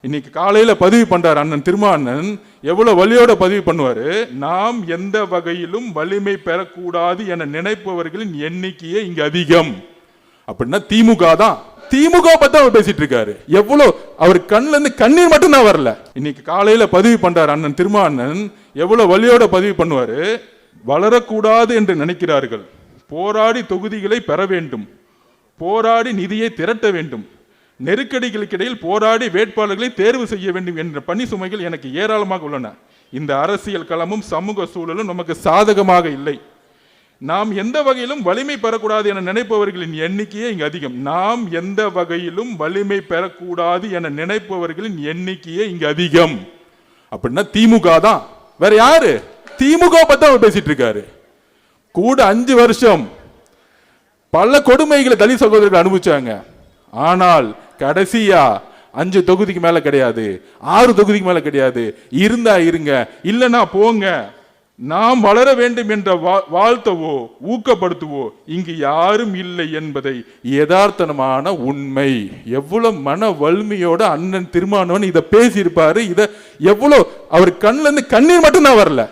இன்னைக்கு காலையில பதிவு பண்றார் அண்ணன் திருமானன். எவ்வளவு வலியோட பதிவு பண்ணுவாரு. நாம் எந்த வகையிலும் வலிமை பெறக்கூடாது என நினைப்பவர்களின் எண்ணிக்கையே இங்க அதிகம். அப்படின்னா திமுக தான். திமுக பத்தி அவர் பேசிட்டு இருக்காரு. எவ்வளவு அவர் கண்ணுல இருந்து கண்ணீர் மட்டும் தான் வரல. இன்னைக்கு காலையில பதிவு பண்றார் அண்ணன் திருமானன். எவ்வளவு வலியோட பதிவு பண்ணுவாரு. வளரக்கூடாது என்று நினைக்கிறார்கள். போராடி தொகுதிகளை பெற வேண்டும், போராடி நிதியை திரட்ட வேண்டும், நெருக்கடிகளுக்கு இடையில் போராடி வேட்பாளர்களை தேர்வு செய்ய வேண்டும் என்ற பணி சுமைகள் எனக்கு ஏராளமாக உள்ளன. இந்த அரசியல் களமும் சமூக சூழலும் நமக்கு சாதகமாக இல்லை. நாம் எந்த வகையிலும் வலிமை பெறக்கூடாது என நினைப்பவர்களின் எண்ணிக்கையே இங்கு அதிகம். நாம் எந்த வகையிலும் வலிமை பெறக்கூடாது என நினைப்பவர்களின் எண்ணிக்கையே இங்கு அதிகம். அப்படின்னா திமுக தான். வேற யாரு? திமுக பத்தி அவர் பேசிட்டு இருக்காரு. கூட 5 வருஷம் பல கொடுமைகளை தலித் சகோதரர்கள் அனுபவிச்சாங்க. ஆனால் கடைசியா 5 தொகுதிக்கு மேல கிடையாது, 6 தொகுதிக்கு மேல கிடையாது. இருந்தா இருங்க, இல்லைன்னா போங்க. நாம் வளர வேண்டும் என்ற வாழ்த்தவோ ஊக்கப்படுத்துவோ இங்கு யாரும் இல்லை என்பதை யதார்த்தமான உண்மை. எவ்வளவு மன வலிமையோட அண்ணன் திருமானவன் இதை பேசியிருப்பாரு. இதை எவ்வளவு அவர் கண்ணுல இருந்து கண்ணீர் மட்டும் தான் வரல.